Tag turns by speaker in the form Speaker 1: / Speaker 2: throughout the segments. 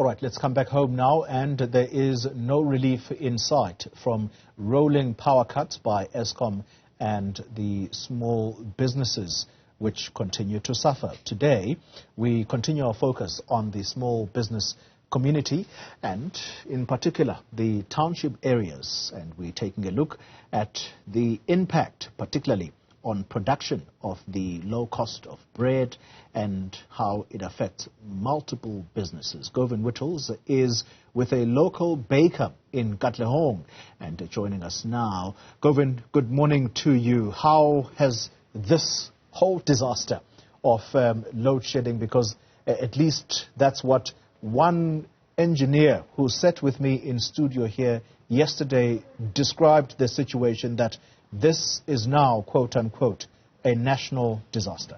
Speaker 1: All right, let's come back home now, and there is no relief in sight from rolling power cuts by Eskom and the small businesses which continue to suffer. Today, we continue our focus on the small business community and in particular the township areas, and we're taking a look at the impact particularly on production of the low cost of bread and how it affects multiple businesses. Govan Whittles is with a local baker in Katlehong and joining us now. Govan, good morning to you. How has this whole disaster of load shedding, because at least that's what one engineer who sat with me in studio here yesterday described the situation, that this is now, quote unquote, a national disaster.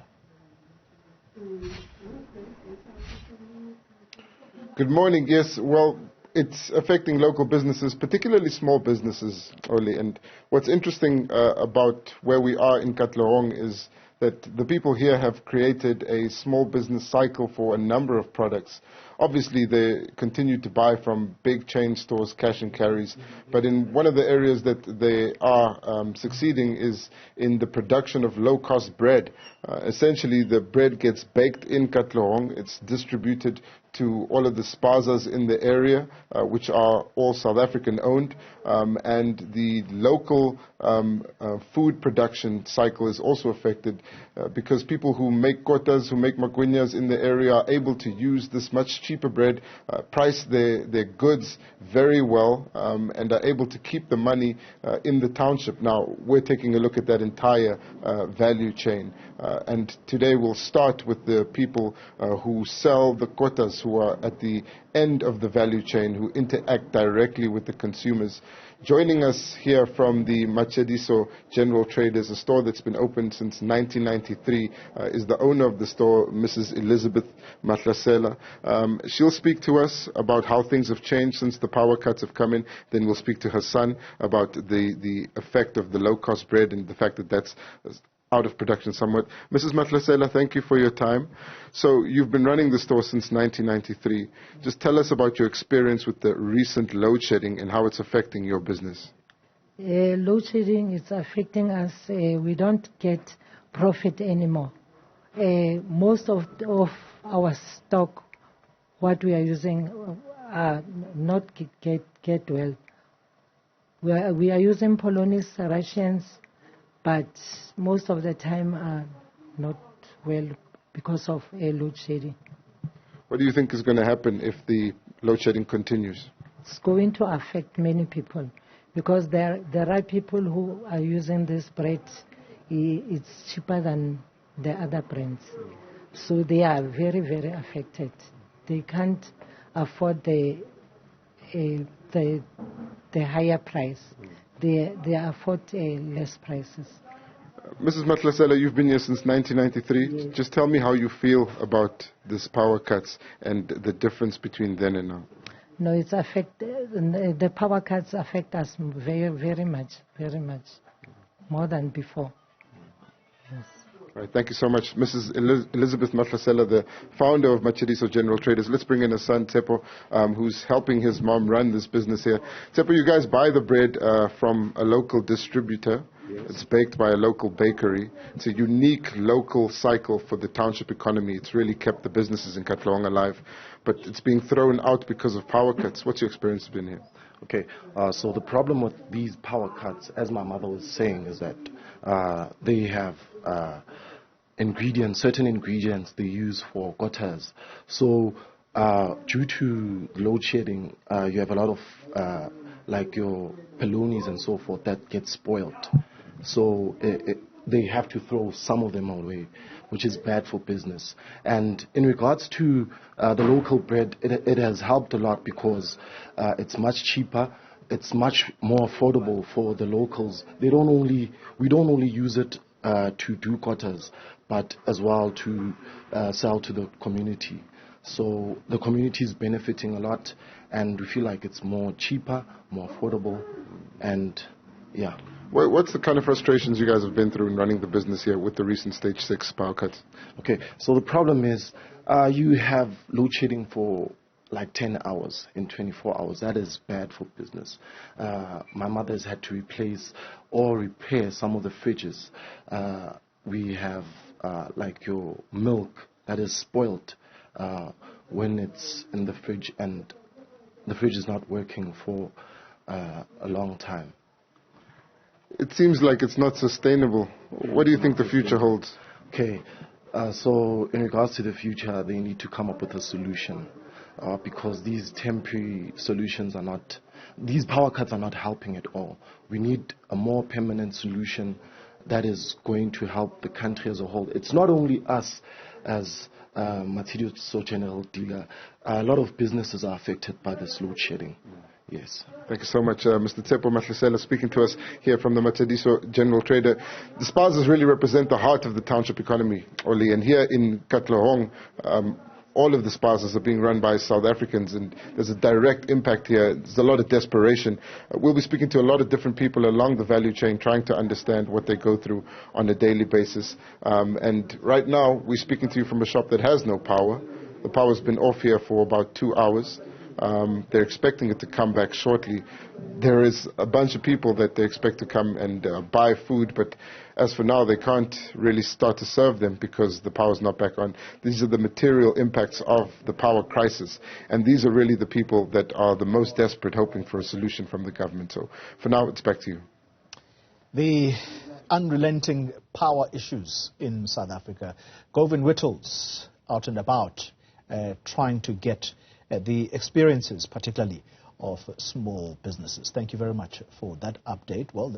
Speaker 2: Good morning. Yes, well, it's affecting local businesses, particularly small businesses, Oli. And what's interesting about where we are in Katlehong is that the people here have created a small business cycle for a number of products. Obviously, they continue to buy from big chain stores, cash and carries, but in one of the areas that they are succeeding is in the production of low-cost bread. Essentially, the bread gets baked in Katlehong. It's distributed to all of the spazas in the area, which are all South African owned, and the local food production cycle is also affected because people who make kotas, who make magwinyas in the area are able to use this much cheaper bread, price their goods very well, and are able to keep the money in the township. Now, we're taking a look at that entire value chain, and today we'll start with the people who sell the kotas, who are at the end of the value chain, who interact directly with the consumers. Joining us here from the Machediso General Traders, a store that's been open since 1993, is the owner of the store, Mrs. Elizabeth Matlasela. She'll speak to us about how things have changed since the power cuts have come in. Then we'll speak to her son about the effect of the low-cost bread and the fact that that's out of production somewhat. Mrs. Matlasela, thank you for your time. So you've been running the store since 1993. Just tell us about your experience with the recent load shedding and how it's affecting your business.
Speaker 3: Load shedding is affecting us. We don't get profit anymore. Most of our stock, what we are using, not get well. We are using Polonese rations, but most of the time are not well because of load shedding.
Speaker 2: What do you think is going to happen if the load shedding continues?
Speaker 3: It's going to affect many people because there are people who are using this bread. It's cheaper than the other brands. So they are very, very affected. They can't afford the higher price. They afford less prices.
Speaker 2: Mrs. Matlasela, you've been here since 1993.
Speaker 3: Yes.
Speaker 2: Just tell me how you feel about this power cuts and the difference between then and now.
Speaker 3: No, the power cuts affect us very, very much, more than before. Yes.
Speaker 2: All right, thank you so much. Mrs. Elizabeth Matlasela, the founder of Machediso General Traders. Let's bring in her son, Tsepo, who's helping his mom run this business here. Tsepo, you guys buy the bread from a local distributor. Yes. It's baked by a local bakery. It's a unique local cycle for the township economy. It's really kept the businesses in Katlehong alive, but it's being thrown out because of power cuts. What's your experience been here?
Speaker 4: Okay, so the problem with these power cuts, as my mother was saying, is that they have certain ingredients they use for kotas. So due to load shedding, you have a lot of like your polonies and so forth that get spoiled. So they have to throw some of them away, which is bad for business. And in regards to the local bread, it has helped a lot because it's much cheaper. It's much more affordable for the locals. We don't only use it to do quotas, but as well to sell to the community. So the community is benefiting a lot, and we feel like it's more cheaper, more affordable, and yeah.
Speaker 2: What's the kind of frustrations you guys have been through in running the business here with the recent Stage 6 power cuts?
Speaker 4: Okay, so the problem is you have load shedding for like 10 hours in 24 hours. That is bad for business. My mother has had to replace or repair some of the fridges. We have like your milk that is spoiled when it's in the fridge, and the fridge is not working for a long time.
Speaker 2: It seems like it's not sustainable. What do you think the future holds?
Speaker 4: Okay, so in regards to the future, they need to come up with a solution because these temporary solutions are not, these power cuts are not helping at all. We need a more permanent solution that is going to help the country as a whole. It's not only us as Material So General Dealer. A lot of businesses are affected by this load shedding. Yes.
Speaker 2: Thank you so much, Mr. Tsepo Mahlisela, speaking to us here from the Matadiso General Trader. The spouses really represent the heart of the township economy, Oli, and here in Katlehong, all of the spouses are being run by South Africans, and there's a direct impact here. There's a lot of desperation. We'll be speaking to a lot of different people along the value chain, trying to understand what they go through on a daily basis. And right now, we're speaking to you from a shop that has no power. The power's been off here for about 2 hours. They're expecting it to come back shortly. There is a bunch of people that they expect to come and buy food, but as for now, they can't really start to serve them because the power's not back on. These are the material impacts of the power crisis, and these are really the people that are the most desperate, hoping for a solution from the government. So for now, it's back to you.
Speaker 1: The unrelenting power issues in South Africa. Govan Whittles out and about trying to get the experiences, particularly of small businesses. Thank you very much for that update. Well,